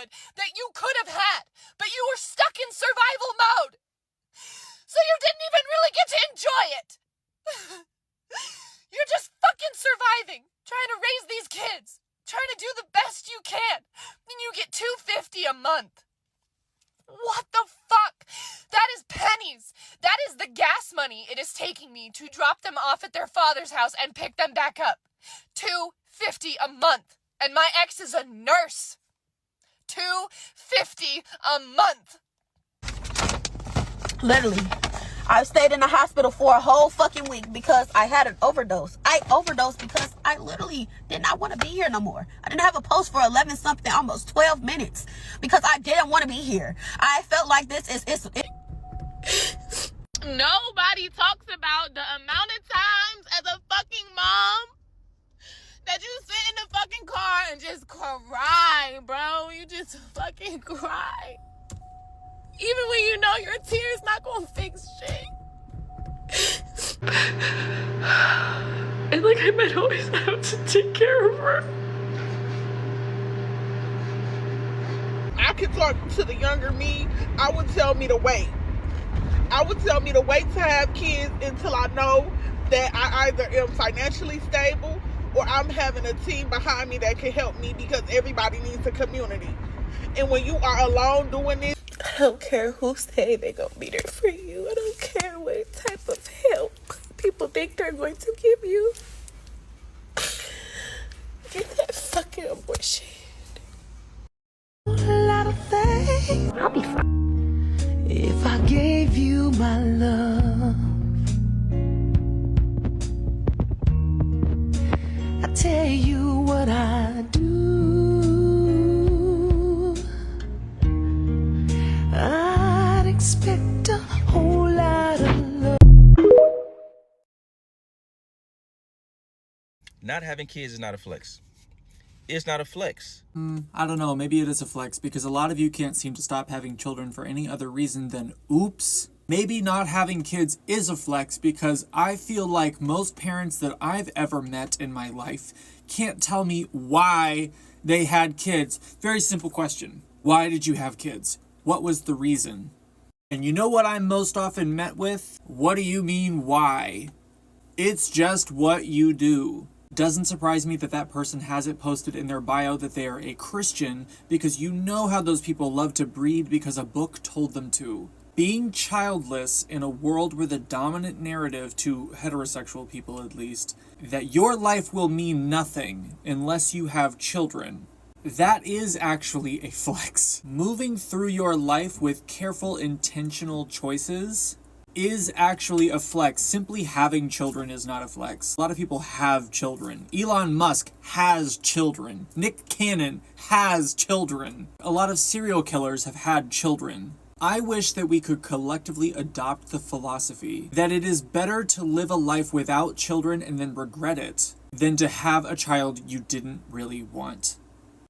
parenthood that you could have had, but you were stuck in survival mode. So you didn't even really get to enjoy it. You're just fucking surviving, trying to raise these kids, trying to do the best you can, and you get $250 a month. What the fuck? That is pennies. That is the gas money it is taking me to drop them off at their father's house and pick them back up. $250 a month. And my ex is a nurse. $250 a month. Literally, I stayed in the hospital for a whole fucking week because I had an overdose. I overdosed because I literally did not want to be here no more. I didn't have a pulse for 11 something, almost 12 minutes because I didn't want to be here. I felt like this is Nobody talks about the amount of times as a fucking mom that you sit in the fucking car and just cry, bro. You just fucking cry. Even when you know your tears not gonna fix shit. And like I might always have to take care of her. I could talk to the younger me. I would tell me to wait. I would tell me to wait to have kids until I know that I either am financially stable or I'm having a team behind me that can help me, because everybody needs a community. And when you are alone doing this, I don't care who say they're gonna be there for you. I don't care what type of help people think they're going to give you. Get that fucking abortion. I'll be fine. If I gave you my love, I tell you what I do, I'd expect a whole lot of love. Not having kids is not a flex. It's not a flex. I don't know, maybe it is a flex because a lot of you can't seem to stop having children for any other reason than oops. Maybe not having kids is a flex because I feel like most parents that I've ever met in my life can't tell me why they had kids. Very simple question. Why did you have kids? What was the reason? And you know what I'm most often met with? What do you mean why? It's just what you do. Doesn't surprise me that that person has it posted in their bio that they are a Christian, because you know how those people love to breed because a book told them to. Being childless in a world where the dominant narrative, to heterosexual people at least, that your life will mean nothing unless you have children, that is actually a flex. Moving through your life with careful, intentional choices is actually a flex. Simply having children is not a flex. A lot of people have children. Elon Musk has children. Nick Cannon has children. A lot of serial killers have had children. I wish that we could collectively adopt the philosophy that it is better to live a life without children and then regret it than to have a child you didn't really want.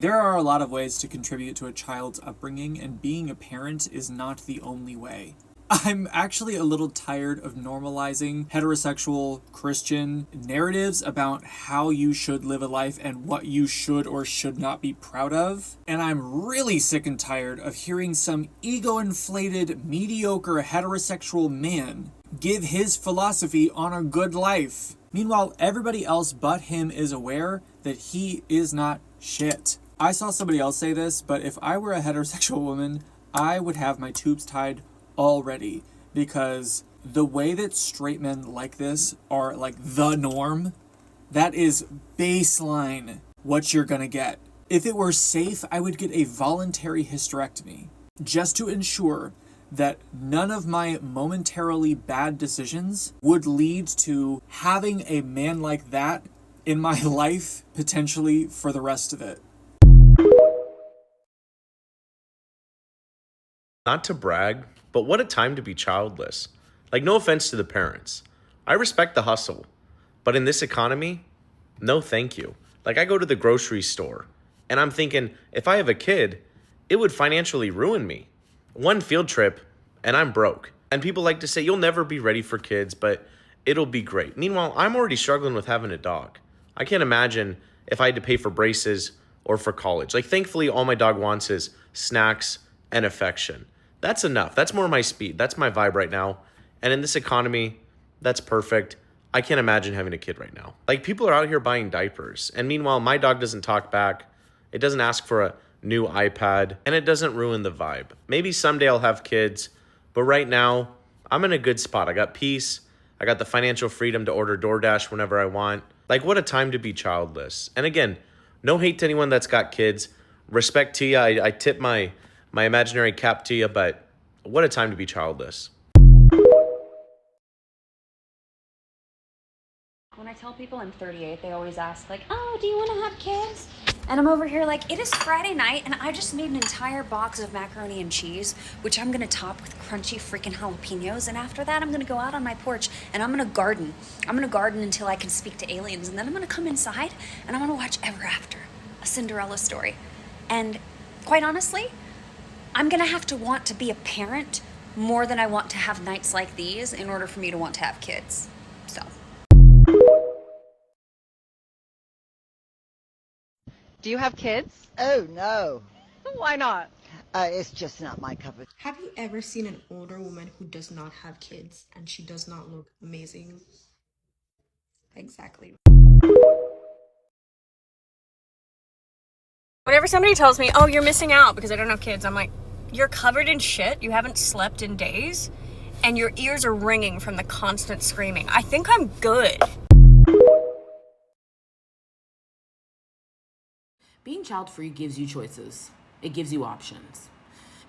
There are a lot of ways to contribute to a child's upbringing, and being a parent is not the only way. I'm actually a little tired of normalizing heterosexual Christian narratives about how you should live a life and what you should or should not be proud of. And I'm really sick and tired of hearing some ego-inflated, mediocre heterosexual man give his philosophy on a good life. Meanwhile, everybody else but him is aware that he is not shit. I saw somebody else say this, but if I were a heterosexual woman, I would have my tubes tied already, because the way that straight men like this are like the norm, that is baseline what you're gonna get. If it were safe, I would get a voluntary hysterectomy just to ensure that none of my momentarily bad decisions would lead to having a man like that in my life potentially for the rest of it. Not to brag, but what a time to be childless. Like, no offense to the parents. I respect the hustle. But in this economy, no thank you. Like, I go to the grocery store and I'm thinking, if I have a kid, it would financially ruin me. One field trip and I'm broke. And people like to say, you'll never be ready for kids, but it'll be great. Meanwhile, I'm already struggling with having a dog. I can't imagine if I had to pay for braces or for college. Like, thankfully, all my dog wants is snacks and affection. That's enough. That's more my speed. That's my vibe right now. And in this economy, that's perfect. I can't imagine having a kid right now. Like, people are out here buying diapers. And meanwhile, my dog doesn't talk back. It doesn't ask for a new iPad. And it doesn't ruin the vibe. Maybe someday I'll have kids. But right now, I'm in a good spot. I got peace. I got the financial freedom to order DoorDash whenever I want. Like, what a time to be childless. And again, no hate to anyone that's got kids. Respect to you. I tip my imaginary cap to you. But what a time to be childless. When I tell people I'm 38, they always ask, like, oh, do you want to have kids? And I'm over here like, it is Friday night, and I just made an entire box of macaroni and cheese, which I'm gonna top with crunchy freaking jalapenos, and after that, I'm gonna go out on my porch, and I'm gonna garden. I'm gonna garden until I can speak to aliens, and then I'm gonna come inside, and I'm gonna watch Ever After, a Cinderella story. And quite honestly, I'm gonna have to want to be a parent more than I want to have nights like these in order for me to want to have kids, so. Do you have kids? Oh, no. Why not? It's just not my cup of tea. Have you ever seen an older woman who does not have kids and she does not look amazing? Exactly. Whenever somebody tells me, oh, you're missing out because I don't have kids, I'm like, you're covered in shit, you haven't slept in days, and your ears are ringing from the constant screaming. I think I'm good. Being child-free gives you choices. It gives you options.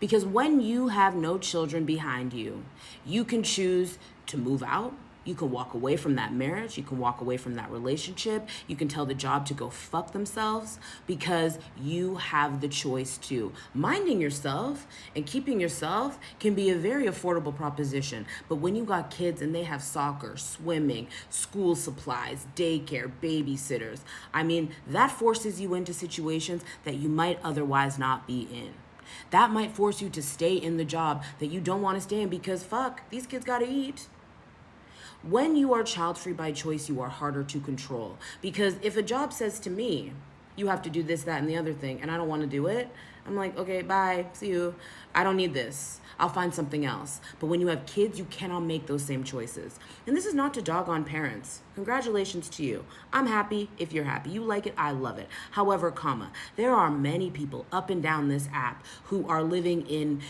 Because when you have no children behind you, you can choose to move out. You can walk away from that marriage. You can walk away from that relationship. You can tell the job to go fuck themselves because you have the choice to. Minding yourself and keeping yourself can be a very affordable proposition. But when you got kids and they have soccer, swimming, school supplies, daycare, babysitters, I mean, that forces you into situations that you might otherwise not be in. That might force you to stay in the job that you don't want to stay in because fuck, these kids gotta eat. When you are child-free by choice, you are harder to control. Because if a job says to me, you have to do this, that, and the other thing, and I don't want to do it, I'm like, okay, bye, see you. I don't need this. I'll find something else. But when you have kids, you cannot make those same choices. And this is not to dog on parents. Congratulations to you. I'm happy if you're happy. You like it, I love it. However, there are many people up and down this app who are living in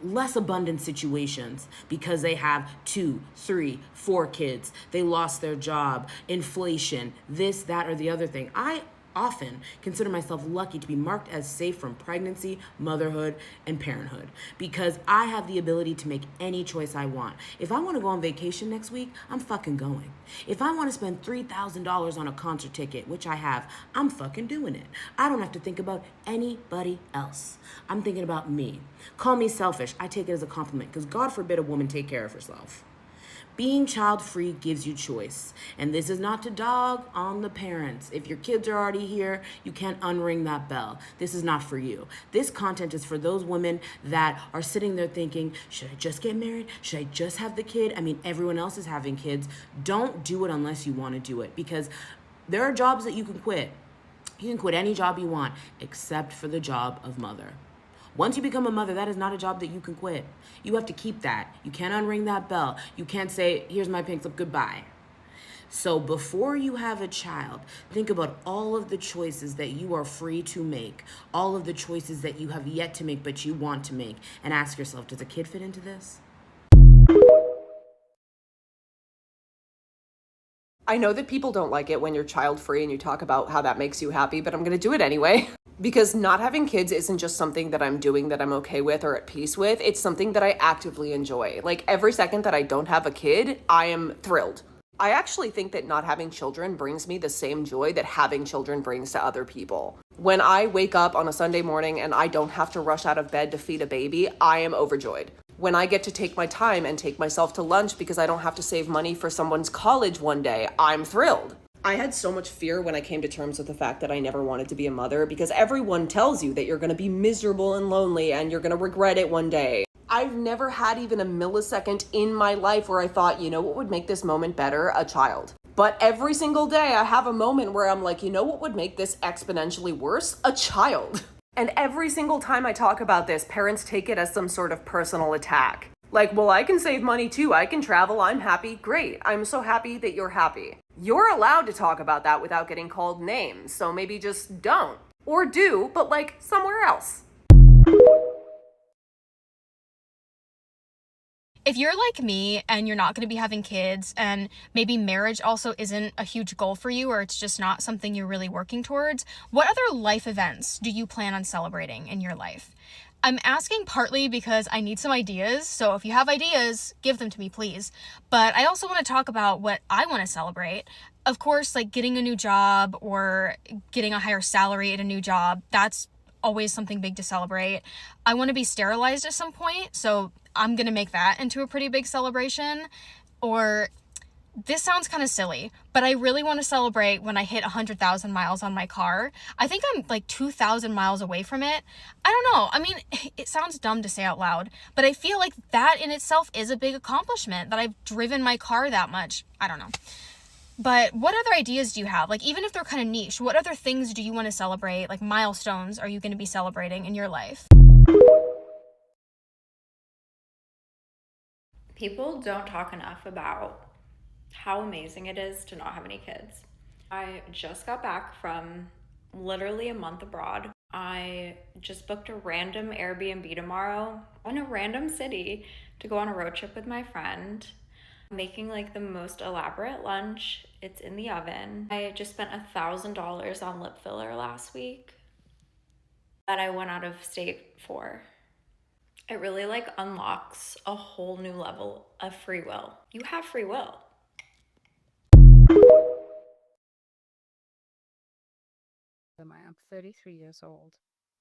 less abundant situations because they have 2, 3, 4 kids. They lost their job, inflation, this, that, or the other thing. I often consider myself lucky to be marked as safe from pregnancy, motherhood, and parenthood because I have the ability to make any choice I want. If I want to go on vacation next week, I'm fucking going. If I want to spend $3,000 on a concert ticket, which I have, I'm fucking doing it. I don't have to think about anybody else. I'm thinking about me. Call me selfish. I take it as a compliment because God forbid a woman take care of herself. Being child-free gives you choice. And this is not to dog on the parents. If your kids are already here, you can't unring that bell. This is not for you. This content is for those women that are sitting there thinking, should I just get married? Should I just have the kid? I mean, everyone else is having kids. Don't do it unless you want to do it because there are jobs that you can quit. You can quit any job you want except for the job of mother. Once you become a mother, that is not a job that you can quit. You have to keep that. You can't unring that bell. You can't say, here's my pink slip, goodbye. So before you have a child, think about all of the choices that you are free to make, all of the choices that you have yet to make but you want to make, and ask yourself, does a kid fit into this? I know that people don't like it when you're child-free and you talk about how that makes you happy, but I'm gonna do it anyway. Because not having kids isn't just something that I'm doing that I'm okay with or at peace with. It's something that I actively enjoy. Like every second that I don't have a kid, I am thrilled. I actually think that not having children brings me the same joy that having children brings to other people. When I wake up on a Sunday morning and I don't have to rush out of bed to feed a baby, I am overjoyed. When I get to take my time and take myself to lunch because I don't have to save money for someone's college one day, I'm thrilled. I had so much fear when I came to terms with the fact that I never wanted to be a mother because everyone tells you that you're going to be miserable and lonely and you're going to regret it one day. I've never had even a millisecond in my life where I thought, you know what would make this moment better? A child. But every single day I have a moment where I'm like, you know what would make this exponentially worse? A child. And every single time I talk about this, parents take it as some sort of personal attack. Like, well, I can save money too. I can travel. I'm happy. Great. I'm so happy that you're happy. You're allowed to talk about that without getting called names. So maybe just don't. Or do, but like somewhere else. If you're like me and you're not going to be having kids, and maybe marriage also isn't a huge goal for you, or it's just not something you're really working towards, what other life events do you plan on celebrating in your life? I'm asking partly because I need some ideas, so if you have ideas, give them to me, please. But I also want to talk about what I want to celebrate. Of course, like getting a new job or getting a higher salary at a new job, that's always something big to celebrate. I want to be sterilized at some point, so I'm going to make that into a pretty big celebration. Or this sounds kind of silly, but I really want to celebrate when I hit 100,000 miles on my car. I think I'm like 2,000 miles away from it. I don't know. I mean, it sounds dumb to say out loud, but I feel like that in itself is a big accomplishment, that I've driven my car that much. I don't know. But what other ideas do you have? Like, even if they're kind of niche, what other things do you want to celebrate? Like, milestones are you going to be celebrating in your life? People don't talk enough about how amazing it is to not have any kids. I just got back from literally a month abroad. I just booked a random Airbnb tomorrow in a random city to go on a road trip with my friend. I'm making like the most elaborate lunch. It's in the oven. I just spent $1,000 on lip filler last week that I went out of state for. It really like unlocks a whole new level of free will. You have free will. I'm 33 years old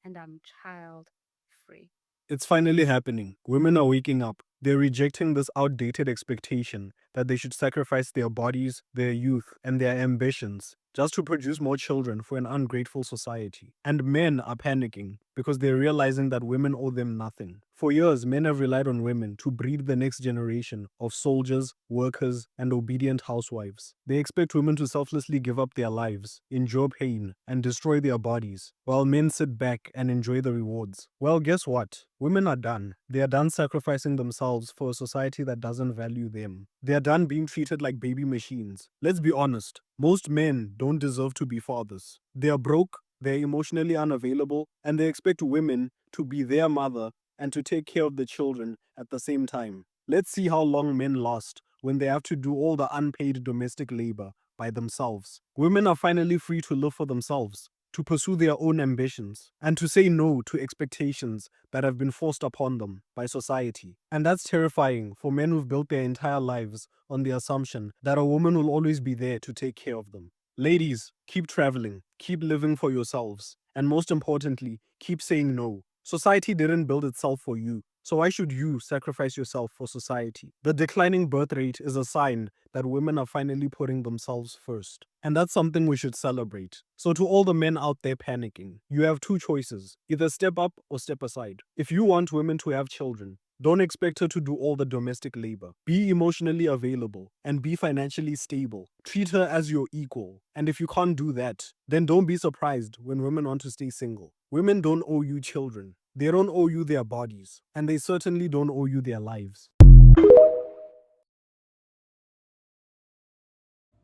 and I'm child free. It's finally happening. Women are waking up. They're rejecting this outdated expectation that they should sacrifice their bodies, their youth, and their ambitions just to produce more children for an ungrateful society. And men are panicking because they're realizing that women owe them nothing. For years, men have relied on women to breed the next generation of soldiers, workers, and obedient housewives. They expect women to selflessly give up their lives, endure pain, and destroy their bodies, while men sit back and enjoy the rewards. Well, guess what? Women are done. They are done sacrificing themselves for a society that doesn't value them. They are done being treated like baby machines. Let's be honest, most men don't deserve to be fathers. They are broke, they're emotionally unavailable, and they expect women to be their mother and to take care of the children at the same time. Let's see how long men last when they have to do all the unpaid domestic labor by themselves. Women are finally free to live for themselves, to pursue their own ambitions, and to say no to expectations that have been forced upon them by society. And that's terrifying for men who've built their entire lives on the assumption that a woman will always be there to take care of them. Ladies, keep traveling, keep living for yourselves, and most importantly, keep saying no. Society didn't build itself for you, so why should you sacrifice yourself for society? The declining birth rate is a sign that women are finally putting themselves first. And that's something we should celebrate. So to all the men out there panicking, you have two choices. Either step up or step aside. If you want women to have children, don't expect her to do all the domestic labor. Be emotionally available and be financially stable. Treat her as your equal. And if you can't do that, then don't be surprised when women want to stay single. Women don't owe you children. They don't owe you their bodies. And they certainly don't owe you their lives.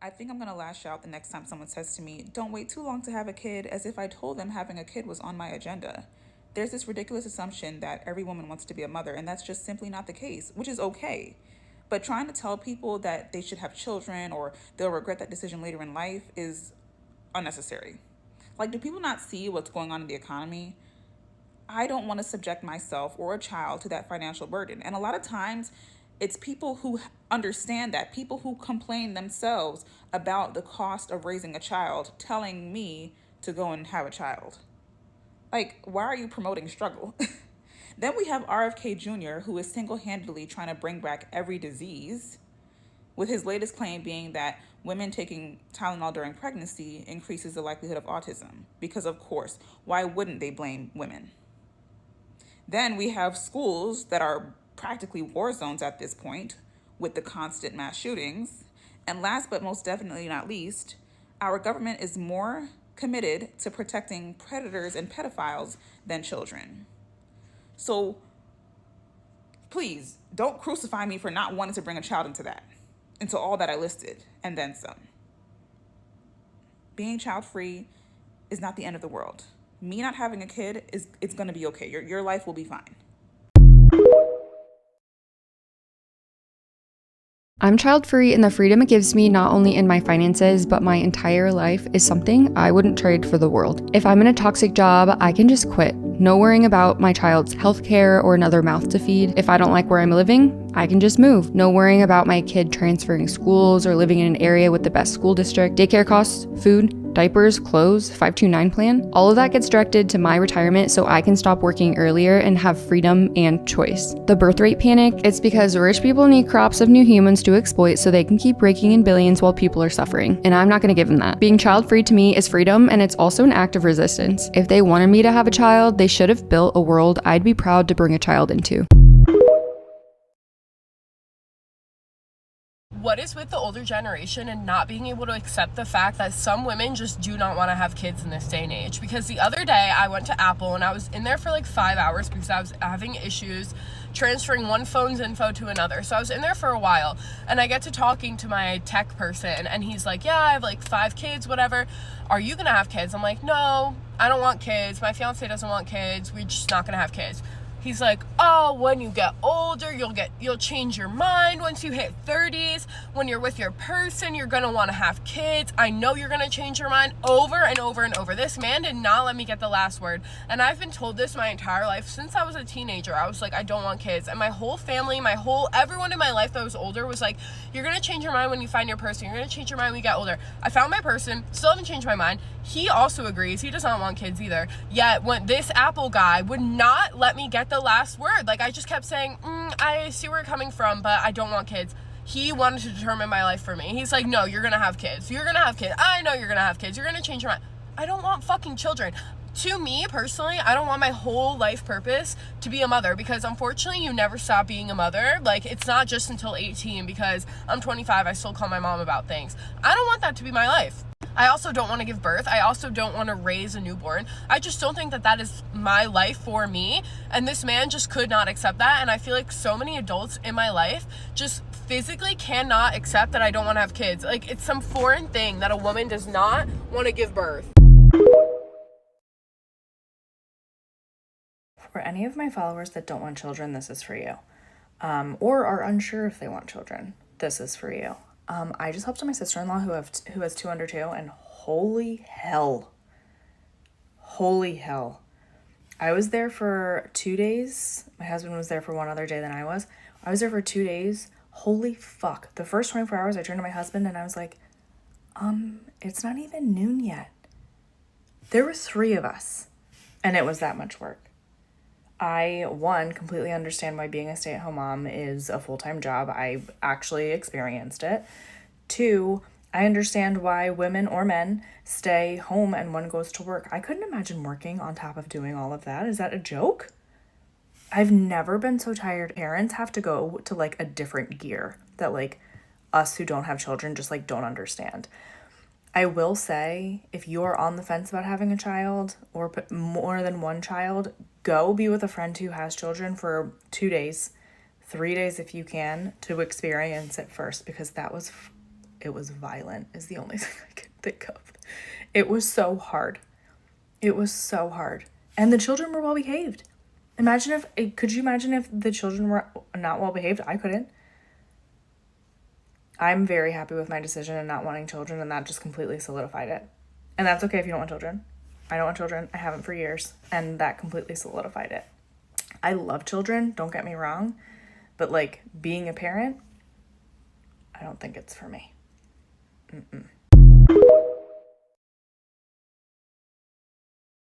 I think I'm going to lash out the next time someone says to me, don't wait too long to have a kid, as if I told them having a kid was on my agenda. There's this ridiculous assumption that every woman wants to be a mother, and that's just simply not the case, which is okay. But trying to tell people that they should have children or they'll regret that decision later in life is unnecessary. Like, do people not see what's going on in the economy? I don't want to subject myself or a child to that financial burden. And a lot of times, it's people who understand that, people who complain themselves about the cost of raising a child, telling me to go and have a child. Like, why are you promoting struggle? Then we have RFK Jr., who is single-handedly trying to bring back every disease, with his latest claim being that women taking Tylenol during pregnancy increases the likelihood of autism. Because, of course, why wouldn't they blame women? Then we have schools that are practically war zones at this point with the constant mass shootings. And last but most definitely not least, our government is more committed to protecting predators and pedophiles than children. So please don't crucify me for not wanting to bring a child into all that I listed, and then some. Being child free is not the end of the world. Me not having a kid it's gonna be okay. Your life will be fine. I'm child free, and the freedom it gives me, not only in my finances, but my entire life, is something I wouldn't trade for the world. If I'm in a toxic job, I can just quit. No worrying about my child's healthcare or another mouth to feed. If I don't like where I'm living, I can just move. No worrying about my kid transferring schools or living in an area with the best school district. Daycare costs, food, diapers, clothes, 529 plan. All of that gets directed to my retirement so I can stop working earlier and have freedom and choice. The birth rate panic, it's because rich people need crops of new humans to exploit so they can keep raking in billions while people are suffering. And I'm not gonna give them that. Being child free to me is freedom, and it's also an act of resistance. If they wanted me to have a child, they should have built a world I'd be proud to bring a child into. What is with the older generation and not being able to accept the fact that some women just do not want to have kids in this day and age? Because the other day I went to Apple and I was in there for like 5 hours because I was having issues transferring one phone's info to another. So I was in there for a while, and I get to talking to my tech person, and he's like, yeah, I have like 5 kids, whatever. Are you gonna have kids? I'm like, no, I don't want kids. My fiance doesn't want kids. We're just not gonna have kids. He's like, oh, when you get older, you'll change your mind once you hit 30s. When you're with your person, you're gonna wanna have kids. I know you're gonna change your mind, over and over and over. This man did not let me get the last word. And I've been told this my entire life. Since I was a teenager, I was like, I don't want kids. And my whole family, everyone in my life that was older was like, you're gonna change your mind when you find your person. You're gonna change your mind when you get older. I found my person, still haven't changed my mind. He also agrees. He does not want kids either. Yet when this Apple guy would not let me get the last word. Like, I just kept saying, I see where you're coming from, but I don't want kids. He wanted to determine my life for me. He's like, no, you're gonna have kids. You're gonna have kids. I know you're gonna have kids. You're gonna change your mind. I don't want fucking children. To me, personally, I don't want my whole life purpose to be a mother, because unfortunately you never stop being a mother. Like, it's not just until 18, because I'm 25, I still call my mom about things. I don't want that to be my life. I also don't want to give birth. I also don't want to raise a newborn. I just don't think that that is my life for me. And this man just could not accept that. And I feel like so many adults in my life just physically cannot accept that I don't want to have kids. Like, it's some foreign thing that a woman does not want to give birth. For any of my followers that don't want children, this is for you. Or are unsure if they want children, this is for you. I just helped my sister-in-law who has 2 under 2, and holy hell. I was there for 2 days. My husband was there for one other day than I was. I was there for 2 days. Holy fuck. The first 24 hours I turned to my husband and I was like, it's not even noon yet. There were 3 of us, and it was that much work. I, one, completely understand why being a stay-at-home mom is a full-time job. I actually experienced it. 2, I understand why women or men stay home and one goes to work. I couldn't imagine working on top of doing all of that. Is that a joke? I've never been so tired. Parents have to go to like a different gear that like us who don't have children just like don't understand. I will say, if you're on the fence about having a child or more than one child, go be with a friend who has children for 2 days, 3 days if you can, to experience it first, because it was violent is the only thing I can think of. It was so hard. And the children were well behaved. Could you imagine if the children were not well behaved? I couldn't. I'm very happy with my decision and not wanting children, and that just completely solidified it. And that's okay if you don't want children. I don't want children. I haven't for years, and that completely solidified it. I love children, don't get me wrong, but like being a parent, I don't think it's for me.